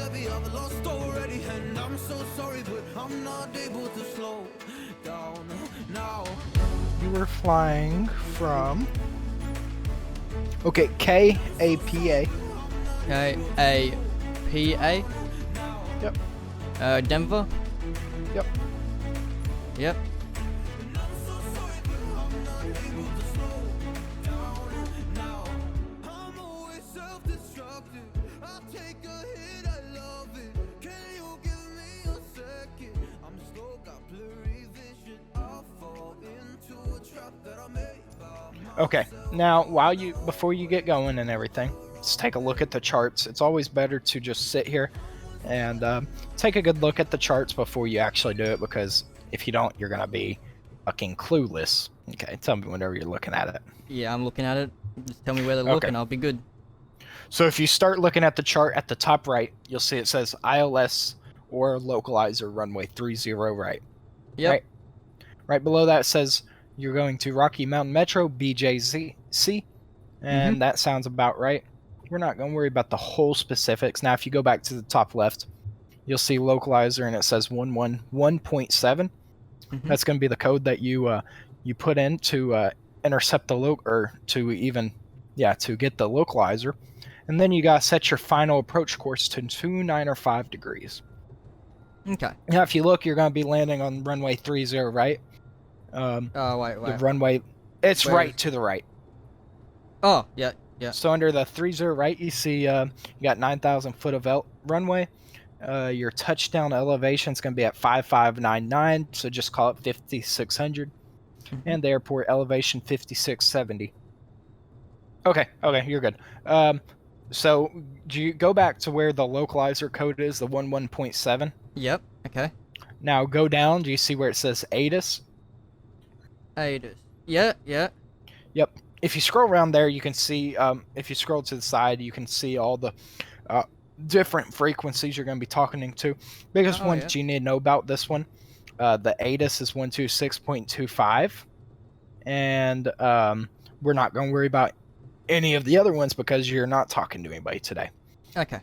heavy, I've lost already, and I'm so sorry, but I'm not able to slow down now. You were flying from... Okay, KAPA. K-A-P-A? Yep. Denver? Yep. Yep. I'm always self-destructive. I take a hit, I love it. Can you give me a second? I'm slow, got blurry vision. I'll fall into a trap that I made by Okay, now before you get going and everything, let's take a look at the charts. It's always better to just sit here and take a good look at the charts before you actually do it, because if you don't, you're gonna be fucking clueless. Okay, tell me whenever you're looking at it. Yeah, I'm looking at it. Just tell me where to look Okay. and I'll be good. So if you start looking at the chart at the top right, you'll see it says ILS or Localizer runway 30 right. Yep. Right below that says you're going to Rocky Mountain Metro BJC, and that sounds about right. We're not going to worry about the whole specifics. Now, if you go back to the top left, you'll see Localizer, and it says 111.7. That's going to be the code that you put in to intercept the to get the Localizer. And then you got to set your final approach course to 295 degrees. Okay. Now, if you look, you're going to be landing on runway 30, right? Oh, wait. The runway, it's Where right is- to the right. Oh, yeah, yeah. So under the 30 right, you see you got 9,000 foot of runway. Your touchdown elevation is going to be at 5599, so just call it 5600. And the airport elevation 5670. Okay, you're good. So do you go back to where the Localizer code is, the 11.7? Yep, okay. Now go down. Do you see where it says ATIS? ATIS. Yeah, yeah. Yep. If you scroll around there, you can see, if you scroll to the side, you can see all the different frequencies you're going to be talking to. Biggest ones you need to know about this one, the ATIS is 126.25. And we're not going to worry about any of the other ones because you're not talking to anybody today. Okay.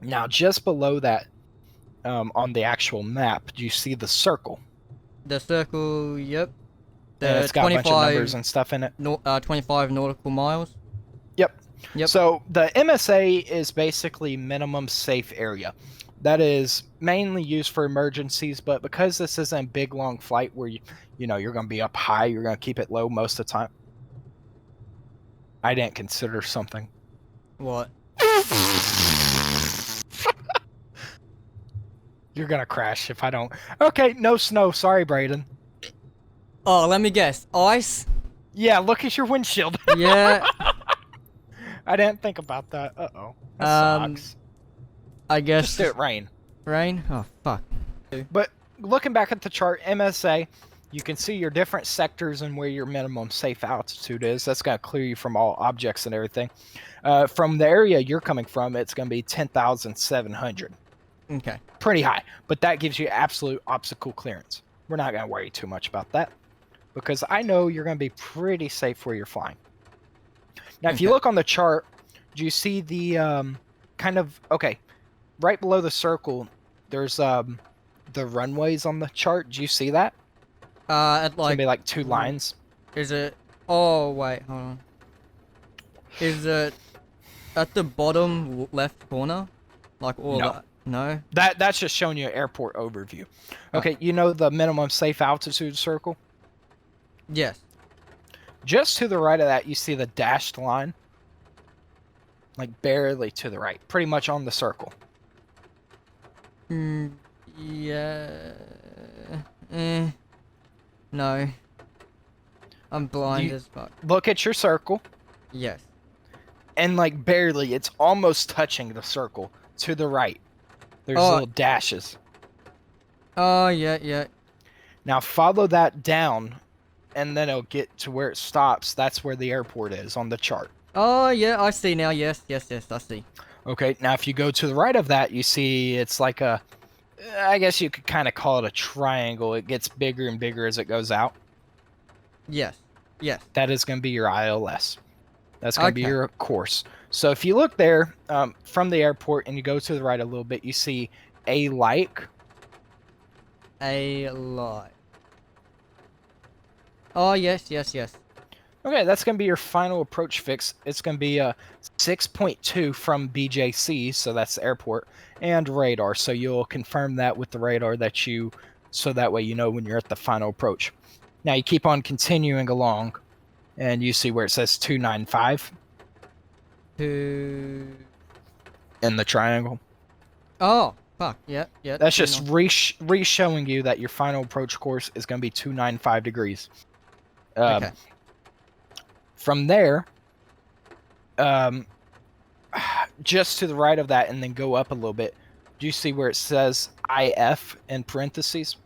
Now, just below that, on the actual map, do you see the circle? The circle, yep. And it's got a bunch of numbers and stuff in it. 25 nautical miles. Yep. Yep. So the MSA is basically minimum safe area. That is mainly used for emergencies, but because this isn't a big long flight where you're going to be up high, you're going to keep it low most of the time. I didn't consider something. What? You're going to crash if I don't. Okay, no snow. Sorry, Braeden. Oh, let me guess. Ice? Yeah, look at your windshield. Yeah. I didn't think about that. Uh-oh. That sucks. I guess. Just do it rain. Rain? Oh, fuck. But looking back at the chart, MSA, you can see your different sectors and where your minimum safe altitude is. That's going to clear you from all objects and everything. From the area you're coming from, it's going to be 10,700. Okay. Pretty high, but that gives you absolute obstacle clearance. We're not going to worry too much about that because I know you're going to be pretty safe where you're flying. Now, if you look on the chart, do you see the right below the circle, there's the runways on the chart. Do you see that? It's gonna be like two lines. Is it? Oh wait, hold on. Is it at the bottom left corner? Like all No. that? No. That's just showing you an airport overview. Okay, you know the minimum safe altitude circle? Yes. Just to the right of that, you see the dashed line. Like barely to the right, pretty much on the circle. Yeah. No. I'm blind as fuck. Look at your circle, Yes. and like barely, it's almost touching the circle to the right. There's little dashes. Oh, yeah, yeah. Now follow that down, and then it'll get to where it stops. That's where the airport is on the chart. Oh, yeah, I see now. Yes, yes, yes, I see. Okay, now if you go to the right of that, you see it's like a, I guess you could kind of call it a triangle. It gets bigger and bigger as it goes out. Yes. Yes. That is going to be your ILS. That's going to be Okay. your course. So if you look there from the airport and you go to the right a little bit, you see a like. A lot. Oh, yes, yes, yes. Okay, that's going to be your final approach fix. It's going to be 6.2 from BJC, so that's the airport, and radar. So you'll confirm that with the radar so that way you know when you're at the final approach. Now you keep on continuing along, and you see where it says 295 Two. in the triangle. Oh, fuck. Yep, yep. That's just re-showing you that your final approach course is going to be 295 degrees. Okay. From there, just to the right of that and then go up a little bit, do you see where it says IF in parentheses?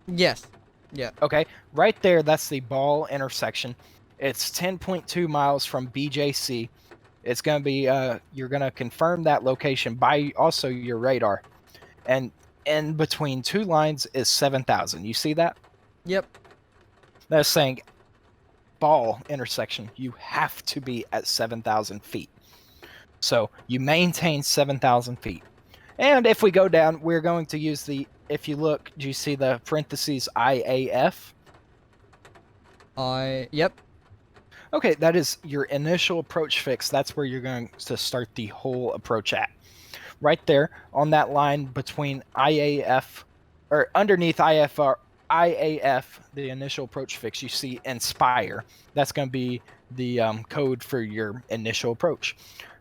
Yes. Yeah. Okay, right there, that's the ball intersection. It's 10.2 miles from BJC. It's going to be, you're going to confirm that location by also your radar. And in between two lines is 7,000. You see that? Yep. That's saying ball intersection, you have to be at 7,000 feet. So you maintain 7,000 feet. And if we go down, we're going to use if you look, do you see the parentheses IAF? Yep. Okay, that is your initial approach fix. That's where you're going to start the whole approach at. Right there on that line between IAF, or underneath IAF, the initial approach fix, you see Inspire. That's going to be the code for your initial approach.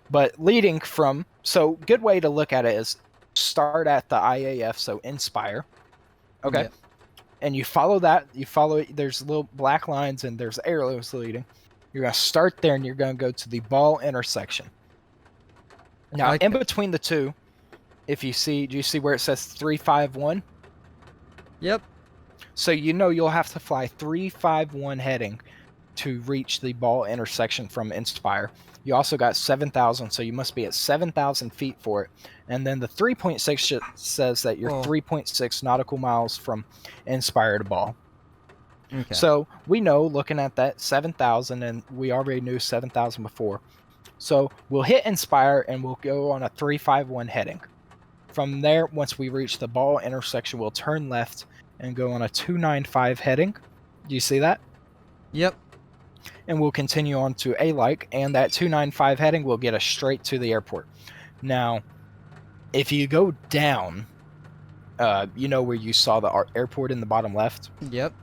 But leading from, so good way to look at it is start at the IAF, so Inspire. Okay. Yep. And you follow that. There's little black lines and there's arrows leading. You're going to start there and you're going to go to the ball intersection. Now, Okay. in between the two, do you see where it says 351? Yep. So you know you'll have to fly 351 heading to reach the ball intersection from Inspire. You also got 7,000, so you must be at 7,000 feet for it. And then the 3.6 says that you're 3.6 nautical miles from Inspire to ball. Okay. So we know, looking at that 7,000, and we already knew 7,000 before. So we'll hit Inspire and we'll go on a 351 heading. From there, once we reach the ball intersection, we'll turn left and go on a 295 heading. Do you see that? Yep. And we'll continue on to A-like, and that 295 heading will get us straight to the airport. Now, if you go down, you know where you saw the airport in the bottom left? Yep.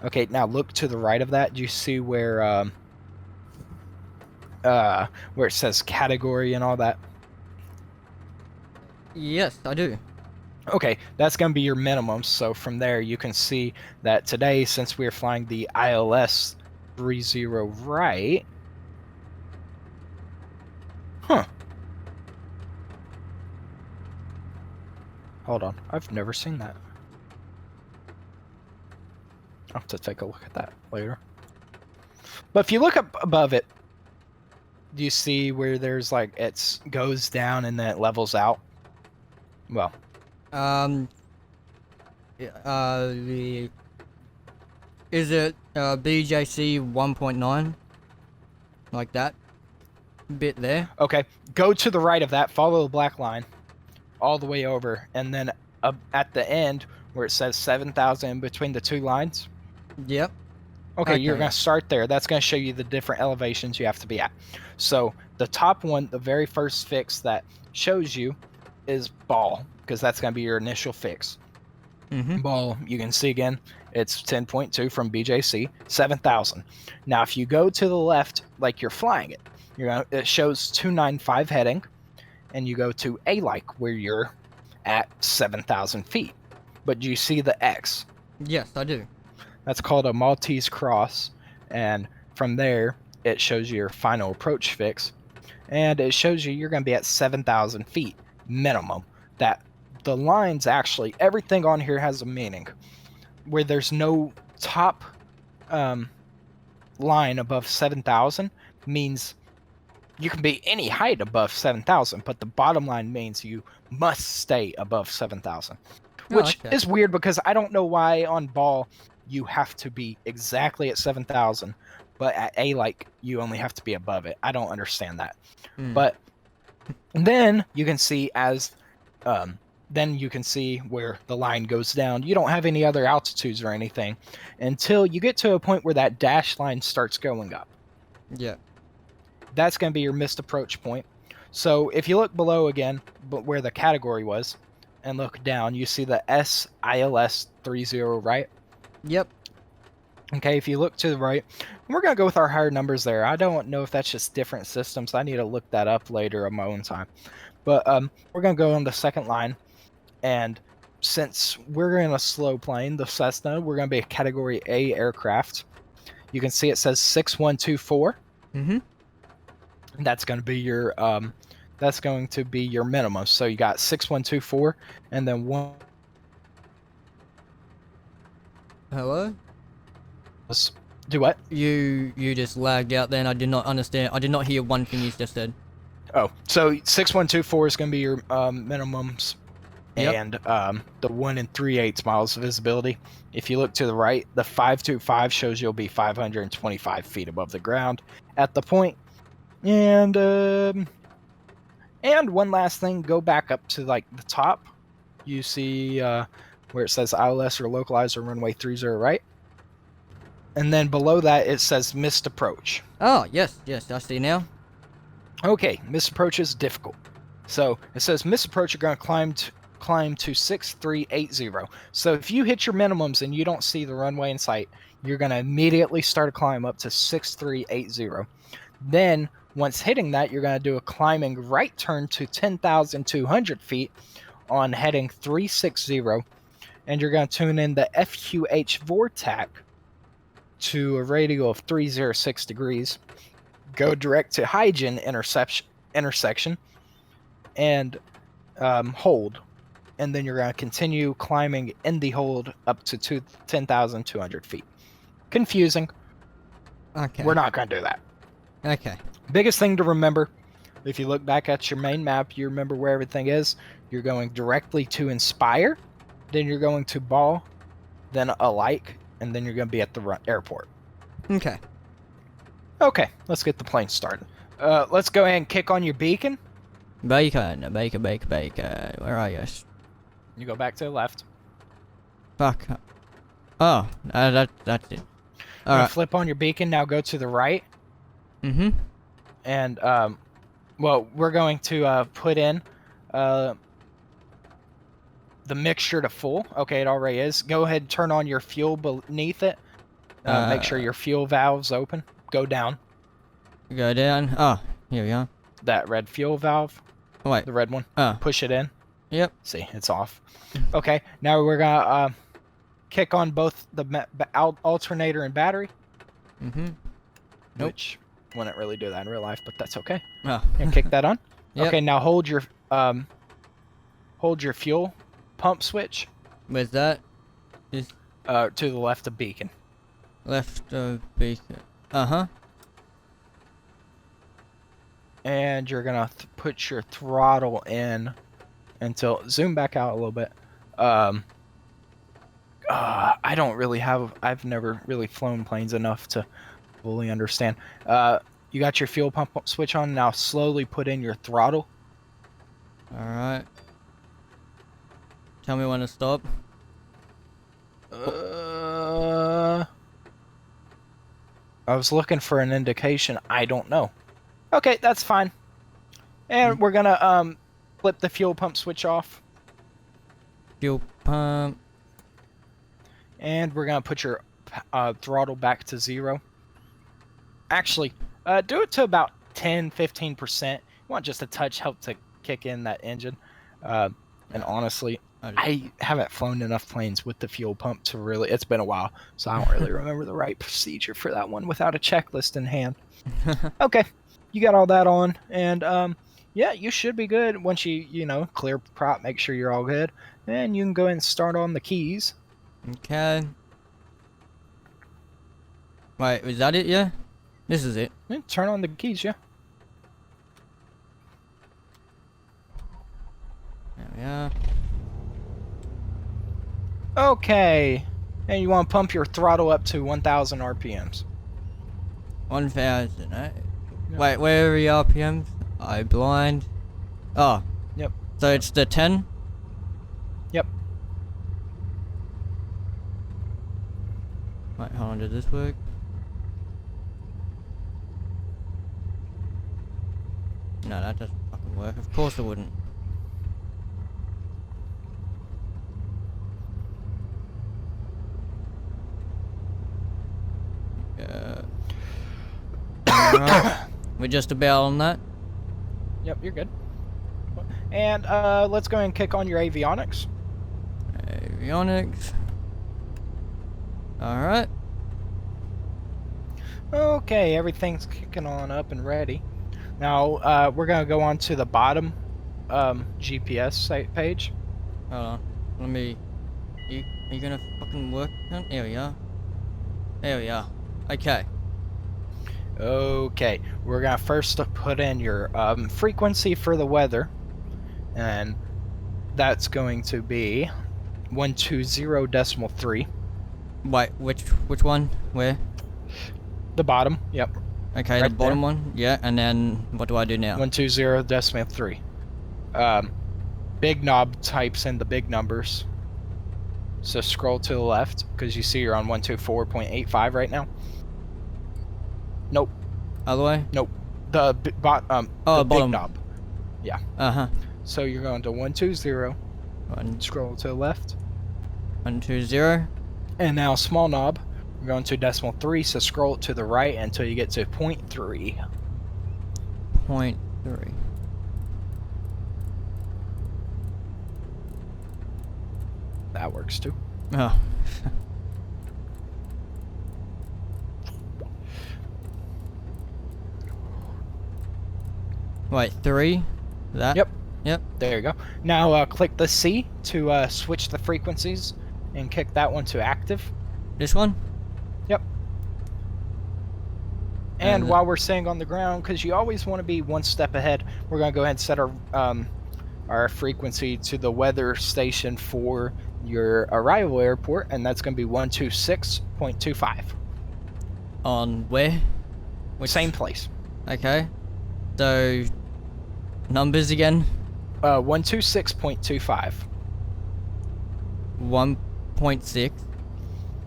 Okay, now look to the right of that. Do you see where it says category and all that? Yes, I do. Okay, that's going to be your minimum. So from there, you can see that today, since we're flying the ILS 30 right. Huh. Hold on. I've never seen that. I'll have to take a look at that later. But if you look up above it, do you see where there's like it goes down and then it levels out? Well, is it BJC 1.9? Like that bit there? okay. Go to the right of that, follow the black line all the way over, and then at the end where it says 7,000 in between the two lines. Yep. Okay, you're going to start there. That's going to show you the different elevations you have to be at. So the top one, the very first fix that shows you is ball, because that's going to be your initial fix. Mm-hmm. Ball, you can see again, it's 10.2 from BJC, 7,000. Now, if you go to the left, like you're flying it, it shows 295 heading, and you go to A-like, where you're at 7,000 feet. But do you see the X? Yes, I do. That's called a Maltese cross, and from there, it shows you your final approach fix, and it shows you're going to be at 7,000 feet minimum. That the lines actually, everything on here has a meaning. Where there's no top line above 7,000 means you can be any height above 7,000, but the bottom line means you must stay above 7,000. Which is weird because I don't know why on ball you have to be exactly at 7,000, but at A like you only have to be above it. I don't understand that. Hmm. But then you can see then you can see where the line goes down. You don't have any other altitudes or anything until you get to a point where that dashed line starts going up. Yeah. That's going to be your missed approach point. So if you look below again, but where the category was, and look down, you see the ILS 30, right? Yep. Okay, if you look to the right, we're going to go with our higher numbers there. I don't know if that's just different systems. I need to look that up later on my own time. But we're going to go on the second line. And since we're in a slow plane, the Cessna, we're going to be a Category A aircraft. You can see it says 6124. Mm-hmm. That's going to be your minimum. So you got 6124 and then one. Hello? Do what? You just lagged out then. I did not understand. I did not hear one thing you just said. Oh, so 6124 is going to be your minimums. Yep. And the 1 3/8 miles of visibility. If you look to the right, the 525 shows you'll be 525 feet above the ground at the point. And one last thing, go back up to like the top. You see where it says ILS or Localizer runway 30, right? And then below that it says missed approach. Oh, yes, I see now. Okay, missed approach is difficult. So it says missed approach, you're going to climb to 6380. So if you hit your minimums and you don't see the runway in sight, you're going to immediately start a climb up to 6380. Then once hitting that, you're going to do a climbing right turn to 10,200 feet on heading 360, and you're going to tune in the FQH VORTAC to a radial of 306 degrees. Go direct to Hygiene intersection and hold. And then you're going to continue climbing in the hold up to 10,200 feet. Confusing. Okay. We're not going to do that. Okay. Biggest thing to remember, if you look back at your main map, you remember where everything is. You're going directly to Inspire, then you're going to Ball, then Alike, and then you're going to be at the airport. Okay. Okay, let's get the plane started. Let's go ahead and kick on your beacon. Bacon. Where are you? You go back to the left. Fuck. Oh, that's it. Alright. Flip on your beacon, now go to the right. Mm-hmm. And, well, we're going to put in the mixture to full. Okay, it already is. Go ahead and turn on your fuel beneath it. Make sure your fuel valve's open. Go down. Go down. Oh, here we are. That red fuel valve. Oh, wait. The red one. Oh. Push it in. Yep. See, it's off. Okay, now we're gonna kick on both the alternator and battery. Mm-hmm. Nope. Which wouldn't really do that in real life, but that's okay. Oh. And kick that on. Yep. Okay, now hold your fuel pump switch. Where's that? Is To the left of beacon. left of beacon. Uh-huh. And you're gonna put your throttle in until zoom back out a little bit. I don't really have. I've never really flown planes enough to fully understand. You got your fuel pump switch on. Now slowly put in your throttle. Alright. Tell me when to stop. I was looking for an indication. I don't know. Okay, that's fine. And we're gonna flip the fuel pump switch off. Fuel pump. And we're gonna put your throttle back to 0. Actually, do it to about 10-15%. You want just a touch help to kick in that engine. And honestly, I haven't flown enough planes with the fuel pump to really. It's been a while, so I don't really remember the right procedure for that one without a checklist in hand. Okay, you got all that on, and yeah, you should be good once you clear prop, make sure you're all good, and you can go ahead and start on the keys. Okay. Wait, is that it? Yeah? This is it. Yeah, turn on the keys, yeah. There we are. Okay, and you want to pump your throttle up to 1,000 RPMs. 1,000, eh? Yep. Wait, where are the RPMs? I blind. Oh. Yep. So it's the 10? Yep. Wait, hold on, did this work? No, that doesn't fucking work. Of course it wouldn't. Alright. We're just about on that. Yep, you're good. And let's go and kick on your avionics. Avionics. Alright. Okay, everything's kicking on up and ready. Now, we're going to go on to the bottom GPS site page. Hold on. Let me... Are you gonna fucking work? There we are. There we are. Okay. Okay, we're going to first put in your frequency for the weather. And that's going to be 120.3. Wait, which one? Where? The bottom, yep. Okay, Right the bottom there. one. Yeah, and then what do I do now? 120.3. Big knob types in the big numbers. So scroll to the left, because you see you're on 124.85 right now. Nope, Other way? nope. The Oh, the big bottom. knob. Uh-huh. So you're going to 120, One, scroll to the left. 120. And now small knob, we're going to 0.3, so scroll it to the right until you get to 0.3. 0.3. That works too. Oh. Wait, 3? That? Yep. Yep. There you go. Now click the C to switch the frequencies and kick that one to active. This one? Yep. And And while we're staying on the ground, because you always want to be one step ahead, we're going to go ahead and set our frequency to the weather station for your arrival airport, and that's going to be 126.25. on where? Same place. Okay. So, numbers again? 126.25. 1.6.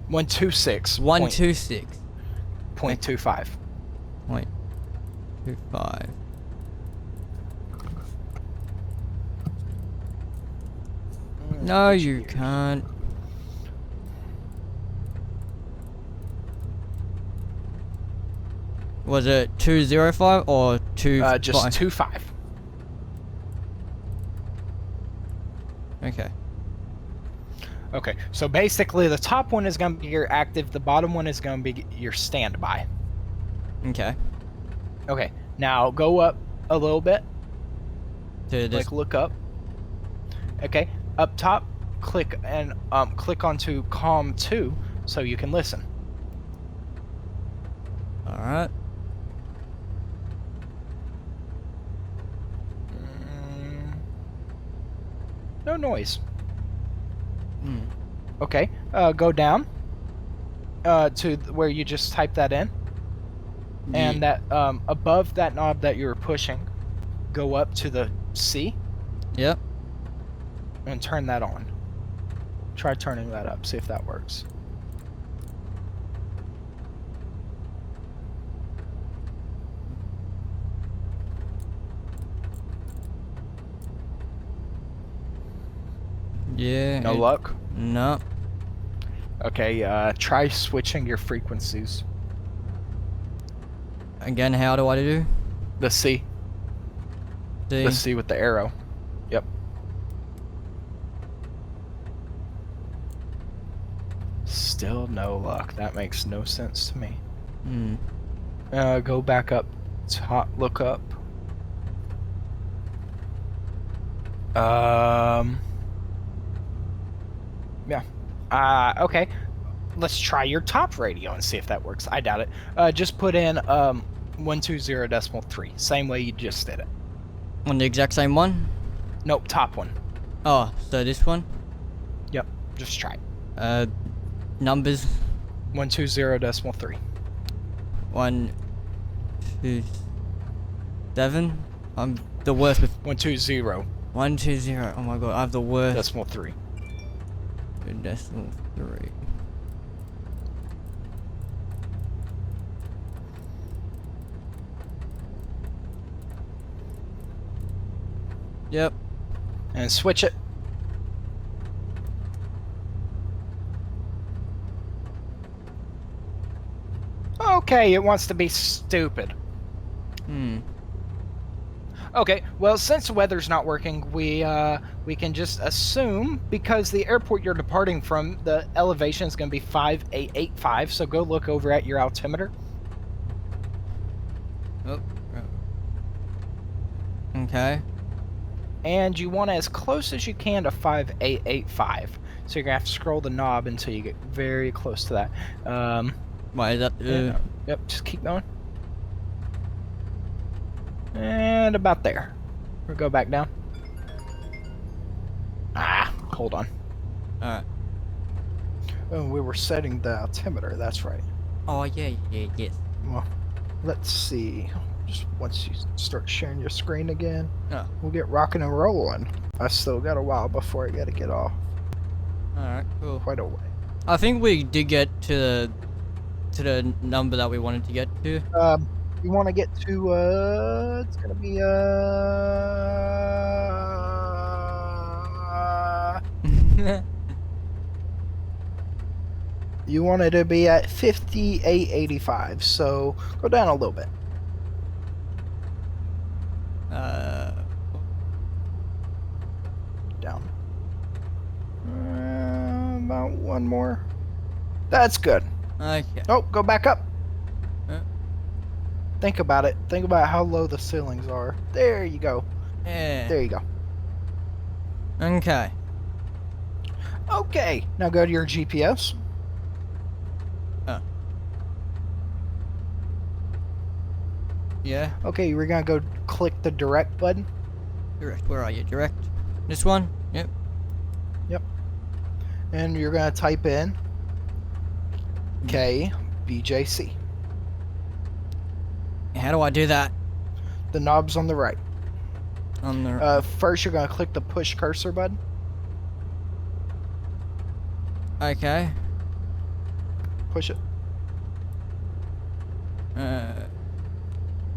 126. 126. 0.25. 0.25. No, you can't. Was it 205 or 2? Just 25. Okay. Okay, so basically the top one is going to be your active, the bottom one is going to be your standby. Okay. Okay, now go up a little bit, To this. like look up. Okay, up top, click and click onto COM 2 so you can listen. All right. No noise. Hmm. Okay, go down to where you just typed that in. And that above that knob that you were pushing, go up to the C Yep. and turn that on. Try turning that up, see if that works. Yeah. No luck? No. Okay, try switching your frequencies. Again, how do I do? The C. See? The C with the arrow. Yep. Still no luck. That makes no sense to me. Hmm. Go back up. Top, look up. Yeah. Okay. Let's try your top radio and see if that works. I doubt it. Just put in 120.3. Same way you just did it. On the exact same one? Nope, top one. Oh, so this one? Yep. Just try it. Numbers? 120.3. 1, 127. I'm the worst with 120. 120. Oh my god, I have the worst. Decimal 3. Decimal 3. Yep. And switch it. Okay, it wants to be stupid. Okay, well, since the weather's not working, we can just assume, because the airport you're departing from, the elevation is going to be 5885, so go look over at your altimeter. Oh. Okay. And you want as close as you can to 5885. So you're going to have to scroll the knob until you get very close to that. Why is that? Yep, just keep going. And about there. We'll go back down. Hold on. Alright. Oh, we were setting the altimeter, that's right. Oh, yeah, yes. Well, let's see. Just once you start sharing your screen again, we'll get rocking and rolling. I still got a while before I gotta get off. Alright, cool. Quite a way. I think we did get to the number that we wanted to get to. You want to get to, it's gonna be, you want it to be at 5885, so go down a little bit. Down. About one more. That's good. Okay. Oh, go back up. Think about it. Think about how low the ceilings are. There you go. Yeah. There you go. Okay. Okay. Now go to your GPS. Yeah. Okay, we're gonna go click the direct button. Direct. Where are you? Direct. This one? Yep. Yep. And you're gonna type in KBJC. How do I do that? The knob's on the right. On the First, you're gonna click the push cursor button. Okay. Push it.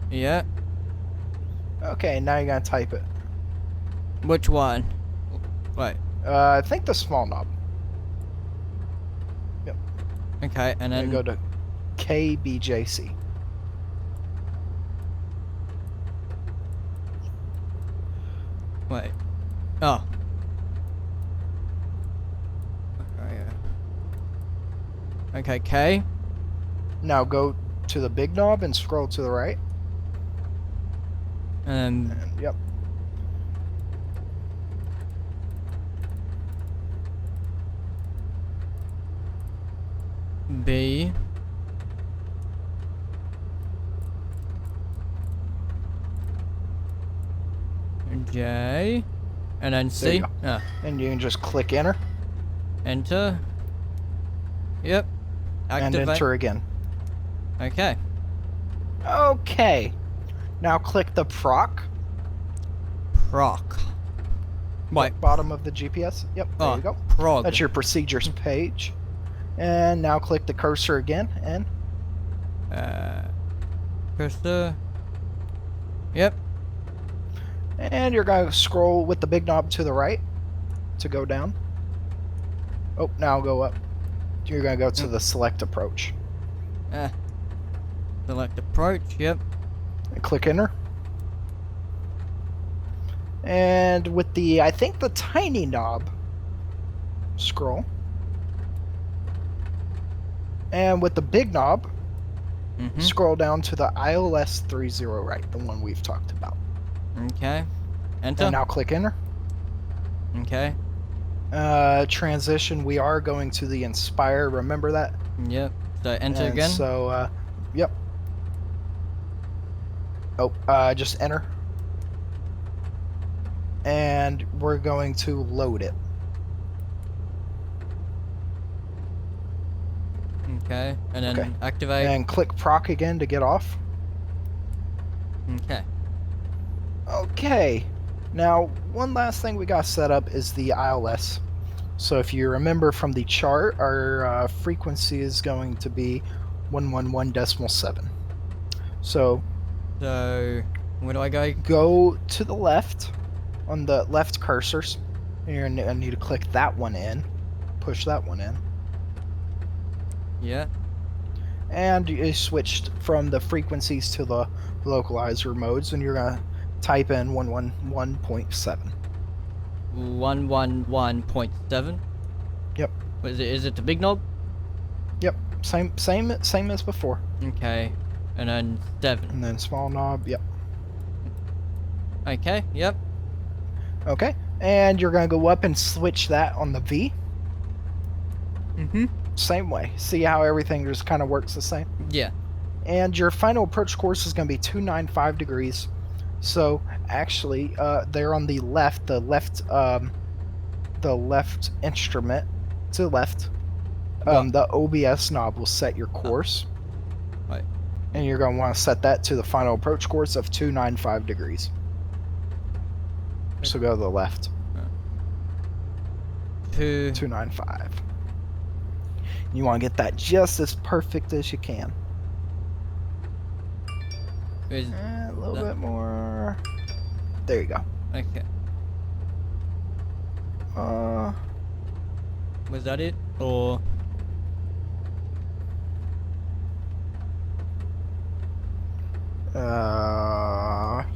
Yeah. Okay, now you're gonna type it. Which one? Wait. I think the small knob. Yep. Okay, and then go to KBJC. Wait. Oh. Okay, K. Now go to the big knob and scroll to the right. And Yep. B. J. And then There you C. go. And you can just click enter Enter. Yep. and Activate. enter again. Okay. Okay. Now click the proc. Proc. Wait. Bottom of the GPS. Yep. There you go. Prog. That's your procedures page. And now click the cursor again and Cursor. Yep. and you're going to scroll with the big knob to the right to go down. Oh, now go up. You're going to go to the select approach. Select approach. Yep. And click enter. And with the, I think the tiny knob, scroll. And with the big knob, scroll down to the ILS 30 right, the one we've talked about. Okay. Enter. And now click enter. Okay. Transition, we are going to the Inspire, remember that? Yep. So enter And again. So, yep. Oh, just enter. And we're going to load it. Okay. And then activate. And click proc again to get off. Okay. Okay. Now, one last thing we got set up is the ILS. So if you remember from the chart, our frequency is going to be 111.7. So So, where do I go? go to the left on the left cursors. And you're going to need to click that one in. Push that one in. Yeah. And you switched from the frequencies to the localizer modes, and you're going to type in 111.7. 111.7. Yep. Is it the big knob? Yep. Same as before. Okay. And then 7. And then small knob. Yep. Okay, yep. Okay. And you're going to go up and switch that on the V. Mm-hmm. Same way. See how everything just kind of works the same? Yeah. And your final approach course is going to be 295 degrees. So actually, they're on the left instrument to the left. The OBS knob will set your course. Right. And you're going to want to set that to the final approach course of 295 degrees. So go to the left. 295. You want to get that just as perfect as you can. A little bit more. There you go. Okay. Was that it? Or...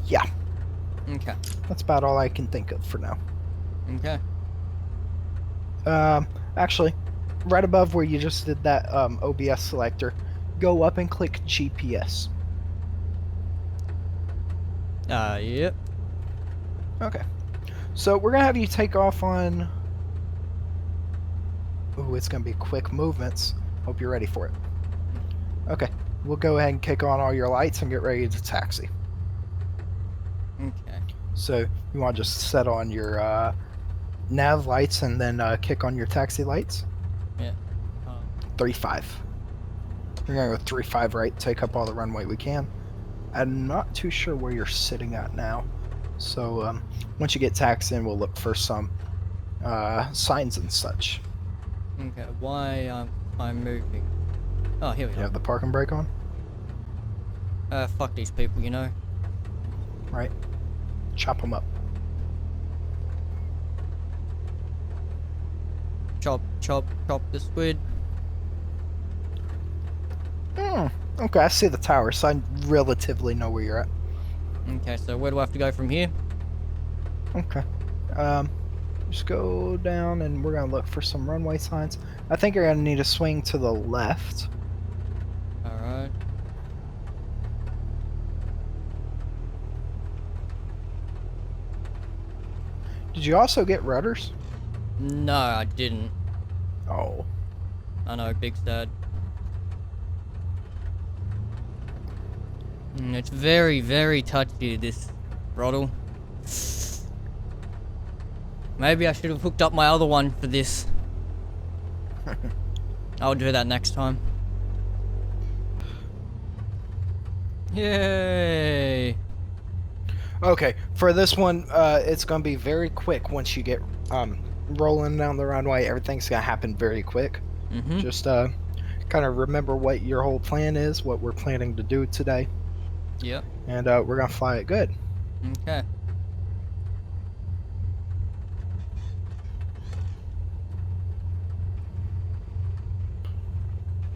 Yeah. Okay. That's about all I can think of for now. Okay. Actually, right above where you just did that OBS selector, go up and click GPS. Yep. Okay. So we're gonna have you take off on... Ooh, it's gonna be quick movements. Hope you're ready for it. Okay. We'll go ahead and kick on all your lights and get ready to taxi. Okay. So you want to just set on your nav lights and then kick on your taxi lights? Yeah. 3-5. We're gonna go 3-5 right, take up all the runway we can. I'm not too sure where you're sitting at now. So once you get taxed in, we'll look for some signs and such. Okay. Why I'm moving? Oh, here we You go. have the parking brake on? Fuck these people, you know. Right. Chop them up. Chop, chop, chop the squid. Okay, I see the tower, so I relatively know where you're at. Okay, so where do I have to go from here? Okay. Just go down and we're gonna look for some runway signs. I think you're gonna need to swing to the left. Alright. Did you also get rudders? No, I didn't. Oh. I know, big sad. It's very, very touchy, this throttle. Maybe I should have hooked up my other one for this. I'll do that next time. Yay! Okay, for this one, it's gonna be very quick once you get rolling down the runway. Everything's gonna happen very quick. Mm-hmm. Just kind of remember what your whole plan is, what we're planning to do today, Yep. and we're gonna fly it good. Okay.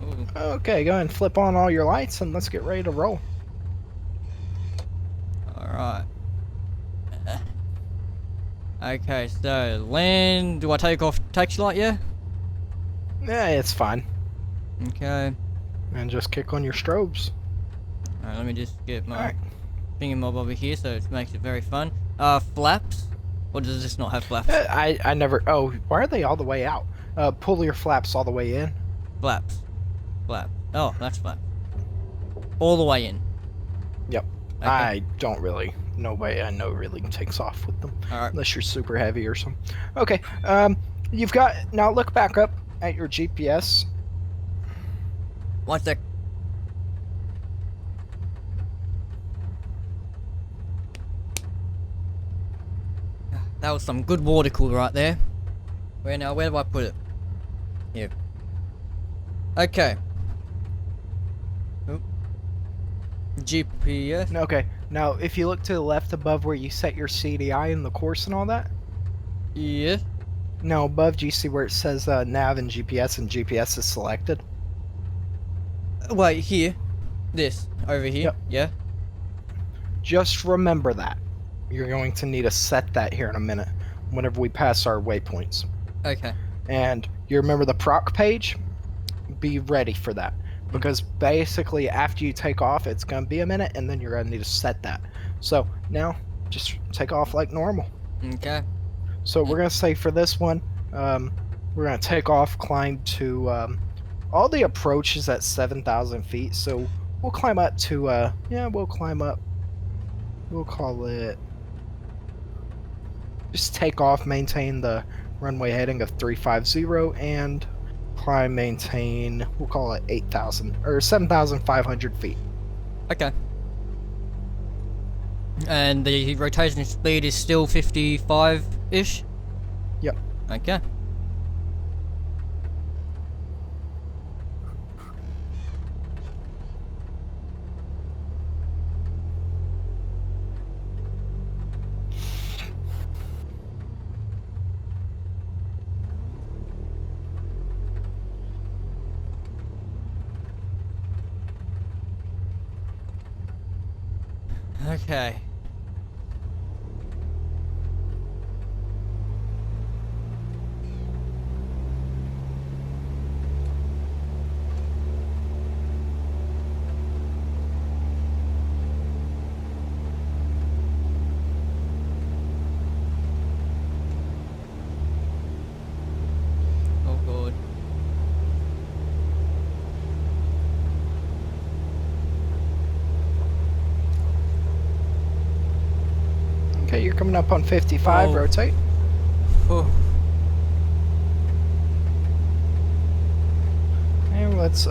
Ooh. Okay, go ahead and flip on all your lights and let's get ready to roll. Alright. Okay, so land. Do I take off taxi light? Yeah. Yeah, it's fine. Okay. And just kick on your strobes. Alright, let me just get my Alright. thingamabob over here so it makes it very fun. Flaps? Or does this not have flaps? I never... Oh, why are they all the way out? Pull your flaps all the way in. Flaps. Flap. Oh, that's flap. All the way in. Yep. Okay. I don't really... No way I know really takes off with them. Alright. Unless you're super heavy or something. Okay, you've got... Now look back up at your GPS. 1 sec. That was some good water cooler right there. Where do I put it? Here. Okay. Oh. GPS. Okay. Now, if you look to the left above where you set your CDI and the course and all that. Yes. No, above, do you see where it says nav and GPS is selected? Wait, here. This. Over here. Yep. Yeah. Just remember that. You're going to need to set that here in a minute whenever we pass our waypoints. Okay. And you remember the proc page? Be ready for that. Because basically after you take off, it's going to be a minute and then you're going to need to set that. So now, just take off like normal. Okay. So we're going to say for this one, we're going to take off, climb to all the approaches at 7,000 feet. So we'll climb up to, we'll climb up. We'll call it, just take off, maintain the runway heading of 350, and climb, maintain, we'll call it 8,000, or 7,500 feet. Okay. And the rotation speed is still 55-ish? Yep. Okay. Okay. Oh god. Okay, you're coming up on 55, Oh. rotate. Oh. And let's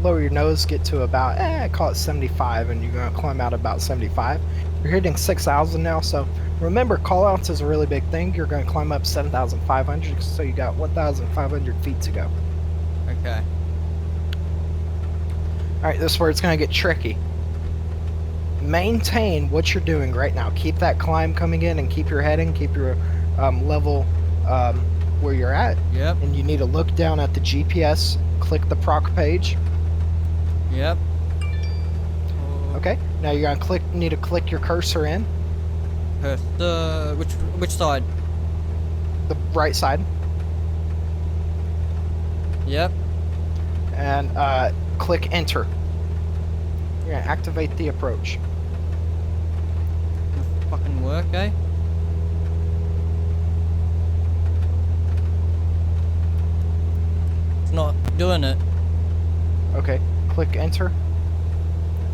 lower your nose, get to about, call it 75, and you're going to climb out about 75. You're hitting 6,000 now, so remember, callouts is a really big thing. You're going to climb up 7,500, so you got 1,500 feet to go. Okay. Alright, this is where it's going to get tricky. Maintain what you're doing right now. Keep that climb coming in and keep your heading, keep your level where you're at. Yep. And you need to look down at the GPS, click the proc page. Yep. Okay, now you're gonna need to click your cursor in Which side? the right side, Yep. and click enter. You're gonna activate the approach. Fucking work, eh? It's not doing it. Okay, click enter,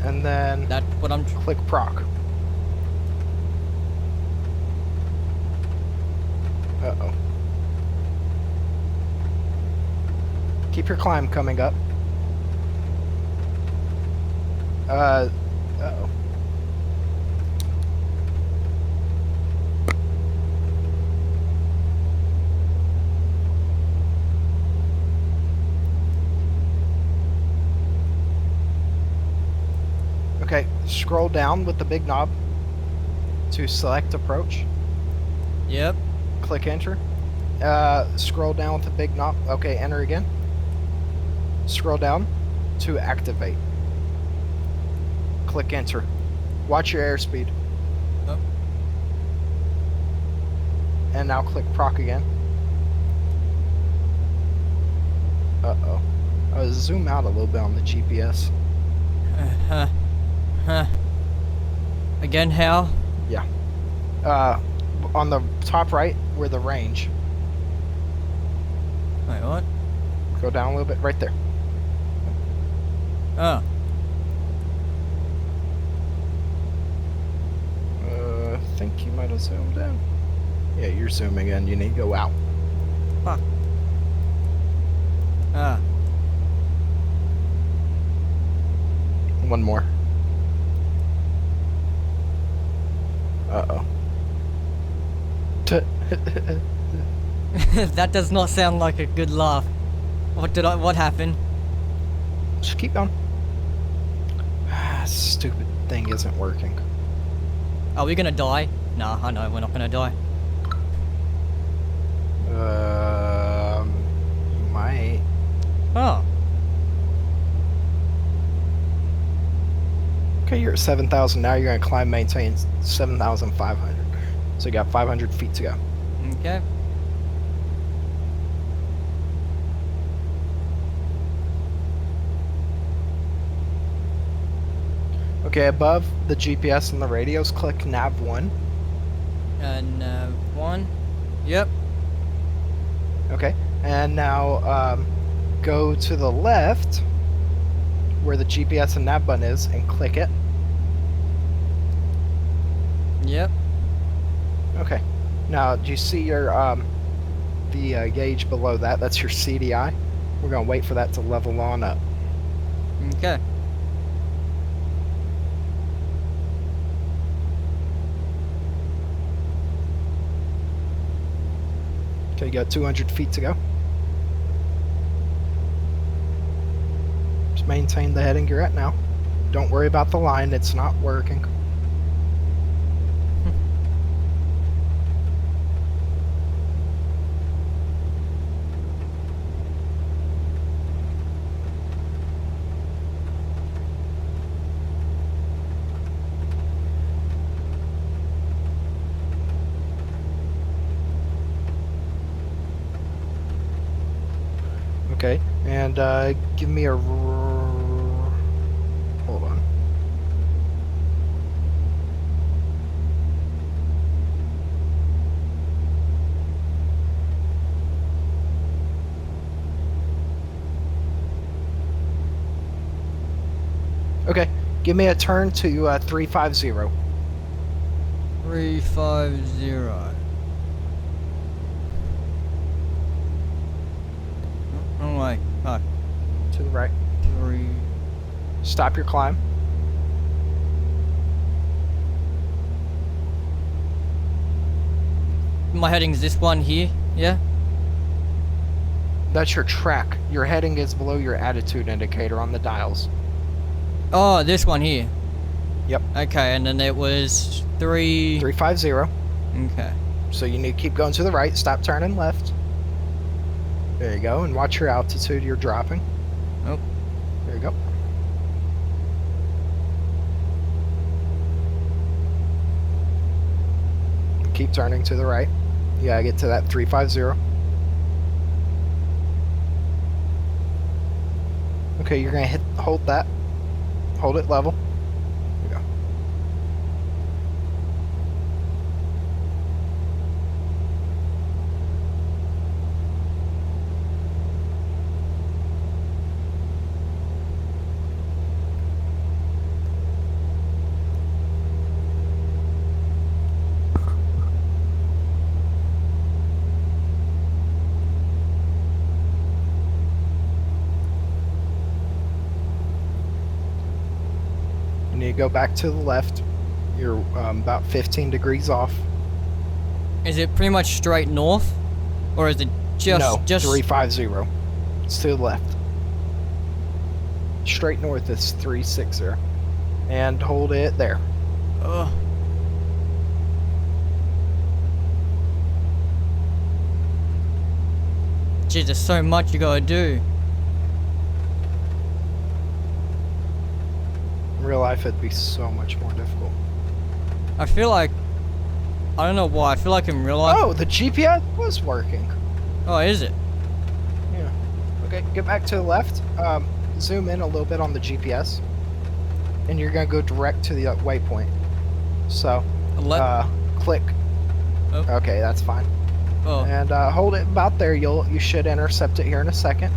and then That's what I'm. click proc. Uh-oh. Keep your climb coming up. Uh-oh. Okay, scroll down with the big knob to select approach. Yep. Click enter. Scroll down with the big knob. Okay, enter again. Scroll down to activate. Click enter. Watch your airspeed. Oh. And now click proc again. Uh-oh. Zoom out a little bit on the GPS. Again, how? Yeah. On the top right, where the range. Wait, what? Go down a little bit. Right there. Oh. I think you might have zoomed in. Yeah, you're zooming in. You need to go out. Fuck. Ah. One more. Uh-oh. That does not sound like a good laugh. What happened? Just keep going. Stupid thing isn't working. Are we gonna die? Nah, I know we're not gonna die. You might. Oh, Okay, you're at 7,000 now. You're gonna climb, maintain 7,500. So you got 500 feet to go. okay. Okay, above the GPS and the radios, click nav 1. And one. Yep. Okay, and now go to the left where the GPS and nav button is and click it. Yep. Okay, now do you see your the gauge below that? That's your CDI. We're gonna wait for that to level on up. Okay. Okay, you got 200 feet to go. Just maintain the heading you're at now. Don't worry about the line, it's not working. Okay, and give me a hold on. Okay, give me a turn to 350. 350. Oh my. Oh, To the right. 3. Stop your climb. My heading's this one here. Yeah. That's your track. Your heading is below your attitude indicator on the dials. Oh, this one here. Yep. Okay, and then it was 3. 350. Okay. So you need to keep going to the right. Stop turning left. There you go. And watch your altitude you're dropping. Oh. There you go. Keep turning to the right. You gotta get to that 350. Okay, you're gonna hold that. Hold it level. There you go. You need to go back to the left. You're about 15 degrees off. Is it pretty much straight north, or is it just 350. It's to the left. Straight north is 360. And hold it there. Ugh. Geez, there's so much you gotta do. In real life, it'd be so much more difficult. I feel like, I don't know why, I feel like in real life. Oh, the GPS was working. Oh, is it? Yeah. Okay, get back to the left. Zoom in a little bit on the GPS. And you're going to go direct to the waypoint. So, click. Oh. Okay, that's fine. Oh. And hold it about there. You should intercept it here in a second.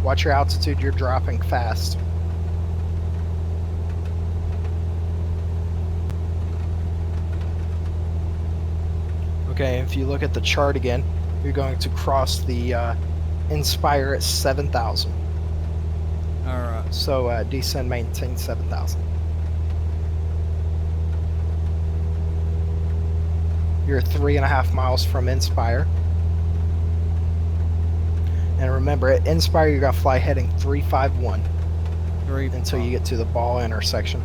Watch your altitude. You're dropping fast. Okay, if you look at the chart again, you're going to cross the Inspire at 7,000. Alright. So descend, maintain 7,000. You're 3.5 miles from Inspire. And remember, at Inspire, you're going to fly heading 351 until you get to the ball intersection.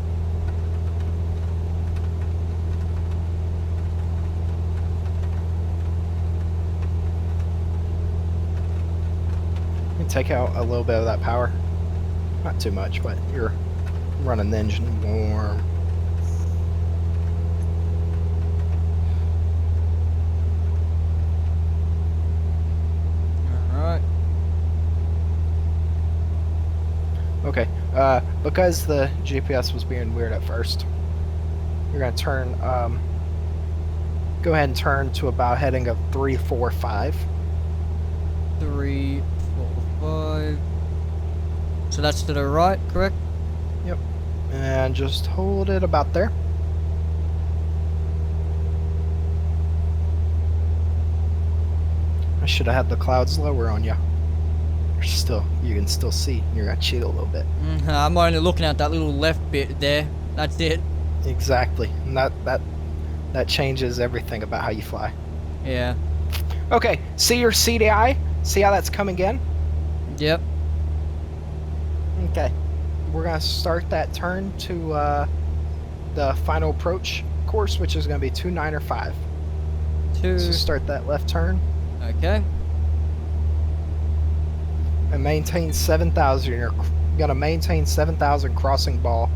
You can take out a little bit of that power. Not too much, but you're running the engine warm. Alright. Okay, because the GPS was being weird at first, you're going to turn, go ahead and turn to about heading of 345. 3, 4, 5. So that's to the right, correct? Yep. And just hold it about there. I should have had the clouds lower on you. You can still see. You're gonna cheat a little bit. I'm only looking at that little left bit there. That's it. Exactly. And that changes everything about how you fly. Yeah. Okay, see your CDI? See how that's coming in? Yep. Okay. We're gonna start that turn to the final approach course, which is gonna be 29 or 5. 2. So start that left turn Okay. and maintain 7,000. You're gonna maintain 7,000 crossing ball.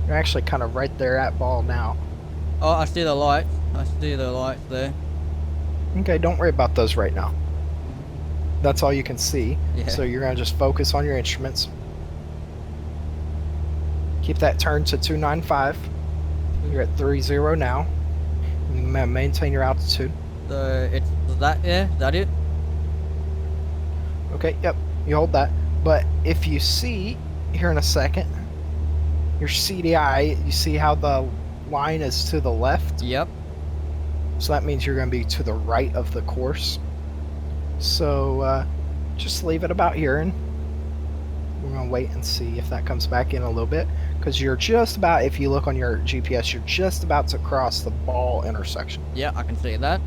You're actually kind of right there at ball now. Oh, I see the lights. I see the lights there. Okay, don't worry about those right now. That's all you can see. Yeah. So you're gonna just focus on your instruments. Keep that turn to 295. You're at 30 now. Maintain your altitude. So it's that, yeah? Is that it? Okay, yep, you hold that. But if you see here in a second, your CDI, you see how the line is to the left? Yep. So that means you're going to be to the right of the course. So just leave it about here, and we're going to wait and see if that comes back in a little bit. Because you're just about, if you look on your GPS, you're just about to cross the ball intersection. Yeah, I can see that.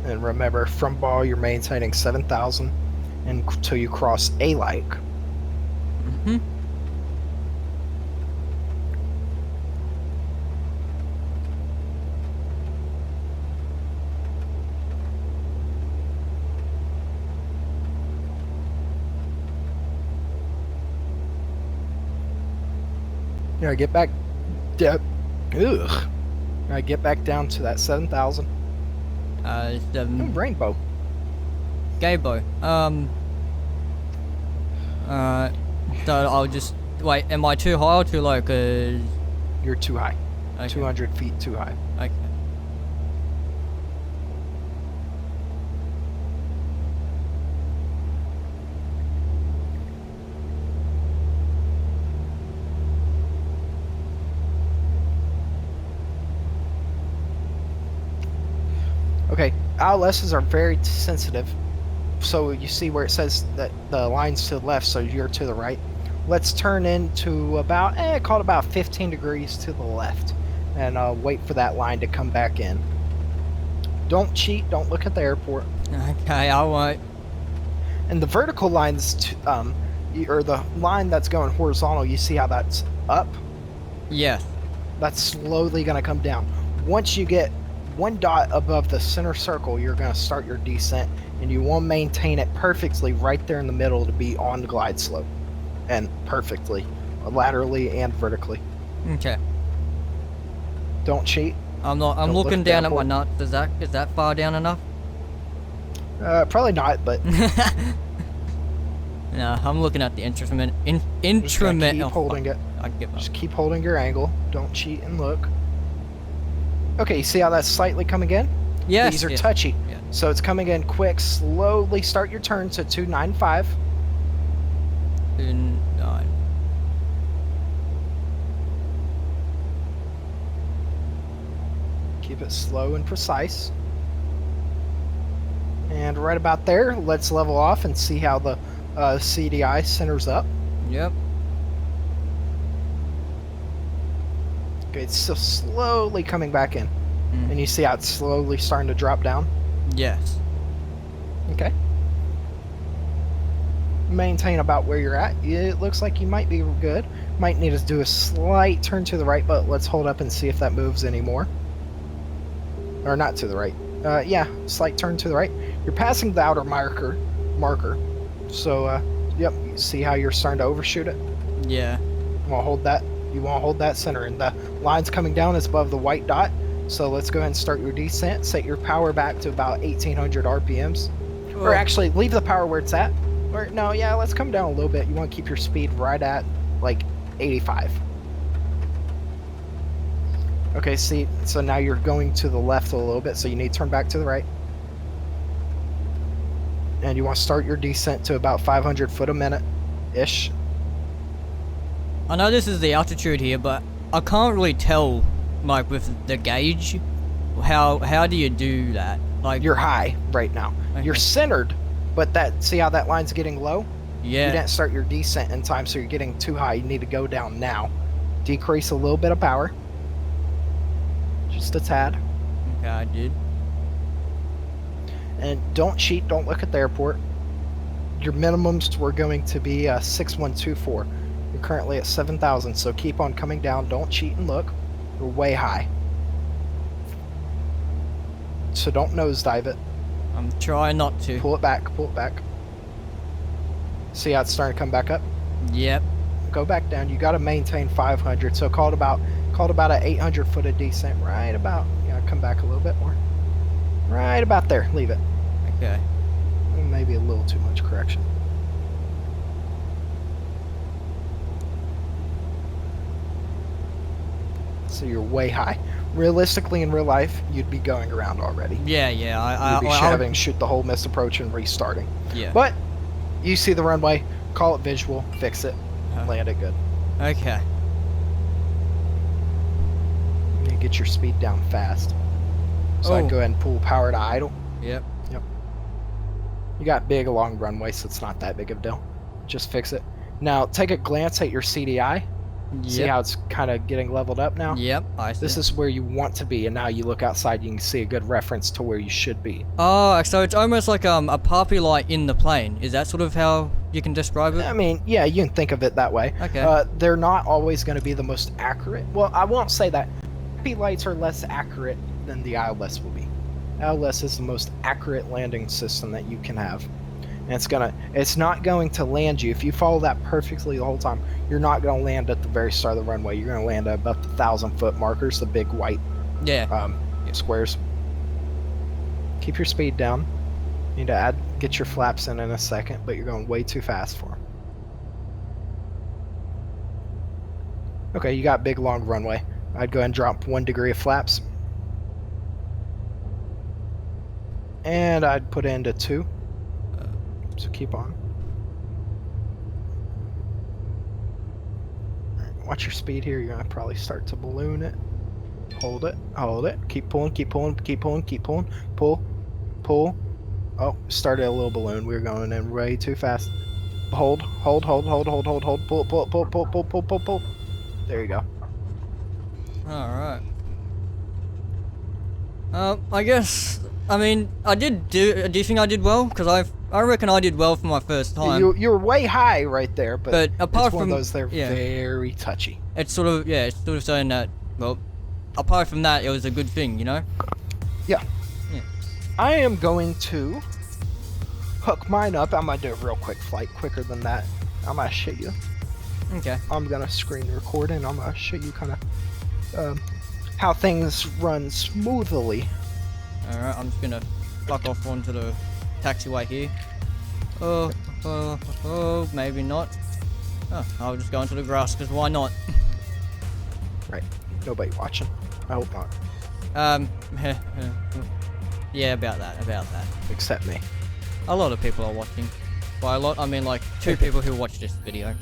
And remember, from ball, you're maintaining 7,000 until you cross a light. Mm-hmm. You know, get back. Get back down to that 7,000. Rainbow. Gaybo. So I'll just wait. Am I too high or too low? Cause You're too high. okay. 200 feet too high. Okay. Okay, ILSs are very sensitive. So you see where it says that the line's to the left, so you're to the right. Let's turn into about, call it about 15 degrees to the left, and wait for that line to come back in. Don't cheat. Don't look at the airport. Okay, I won't. And the vertical lines, or the line that's going horizontal, you see how that's up? Yes. That's slowly going to come down. Once you get one dot above the center circle, you're going to start your descent, and you want to maintain it perfectly right there in the middle to be on the glide slope, and perfectly, laterally and vertically. Okay. Don't cheat. I'm not. I'm Don't looking look down at my downward. nut. Is that far down enough? Probably not, but No, I'm looking at the instrument. just gotta Instrument. keep Oh, holding fuck. it. I give up. Just keep holding your angle. Don't cheat and look. Okay, you see how that's slightly coming in? Yes. These are yes. touchy. Yeah. So it's coming in quick. Slowly start your turn to 295. 9. Keep it slow and precise. And right about there, let's level off and see how the CDI centers up. Yep. Okay, it's still slowly coming back in. Mm. And you see how it's slowly starting to drop down? Yes. Okay. Maintain about where you're at. It looks like you might be good. Might need to do a slight turn to the right, but let's hold up and see if that moves anymore. Or not to the right. Yeah, slight turn to the right. You're passing the outer marker. So, yep, you see how you're starting to overshoot it? Yeah. You want to hold that? You want to hold that center, and the line's coming down is above the white dot. So let's go ahead and start your descent. Set your power back to about 1800 RPMs. Oh. Or actually, leave the power where it's at. Or no, yeah, let's come down a little bit. You want to keep your speed right at like 85. Okay, see, so now you're going to the left a little bit, so you need to turn back to the right. And you want to start your descent to about 500 foot a minute-ish. I know this is the altitude here, but I can't really tell, like, with the gauge, how do you do that? Like, You're high right now. Okay. You're centered, but see how that line's getting low? yeah. You didn't start your descent in time, so you're getting too high. You need to go down now. Decrease a little bit of power. Just a tad. Okay, I did. And don't cheat. Don't look at the airport. Your minimums were going to be 6124. You're currently at 7,000, so keep on coming down. Don't cheat and look. You're way high. So don't nosedive it. I'm trying not to. Pull it back. Pull it back. See how it's starting to come back up? Yep. Go back down. You got to maintain 500. So call it about an 800 foot of descent. Right about. Yeah, come back a little bit more. Right about there. Leave it. Okay. Maybe a little too much correction. So you're way high. Realistically, in real life, you'd be going around already. Yeah, yeah. You'd be having shoot the whole missed approach and restarting. Yeah. But you see the runway, call it visual, fix it, land it good. Okay. You need to get your speed down fast. So I'd go ahead and pull power to idle. Yep. You got big along runway, so it's not that big of a deal. Just fix it. Now take a glance at your CDI. See how it's kind of getting leveled up now? Yep, I see. This is where you want to be, and now you look outside, you can see a good reference to where you should be. Oh, so it's almost like a poppy light in the plane. Is that sort of how you can describe it? I mean, yeah, you can think of it that way. Okay. They're not always going to be the most accurate. Well, I won't say that. Poppy lights are less accurate than the ILS will be. ILS is the most accurate landing system that you can have. And it's not going to land you. If you follow that perfectly the whole time, you're not going to land at the very start of the runway. You're going to land at about the 1,000-foot markers, the big white squares. Keep your speed down. You need to get your flaps in a second, but you're going way too fast for them. Okay, you got big long runway. I'd go ahead and drop 1 degree of flaps. And I'd put it into 2. So keep on. Watch your speed here. You're gonna probably start to balloon it. Hold it. Hold it. Keep pulling. Keep pulling. Keep pulling. Keep pulling. Pull. Pull. Oh, started a little balloon. We were going in way too fast. Hold. Hold. Hold. Hold. Hold. Hold. Hold. Pull. Pull. Pull. Pull. Pull. Pull. Pull. Pull. There you go. All right. I guess. I mean, do you think I did well? Because I reckon I did well for my first time. You're way high right there, but apart it's one from of those, they're very touchy. It's sort of saying that. Well, apart from that, it was a good thing, you know. Yeah. I am going to hook mine up. I'm gonna do a real quick flight, quicker than that. I'm gonna show you. Okay. I'm gonna screen record and I'm gonna show you kind of how things run smoothly. Alright, I'm just gonna fuck off onto the taxiway here. Oh, maybe not. Oh, I'll just go into the grass, because why not? Right. Nobody watching. I hope not. Yeah, about that. Except me. A lot of people are watching. By a lot, I mean like 2 people who watch this video.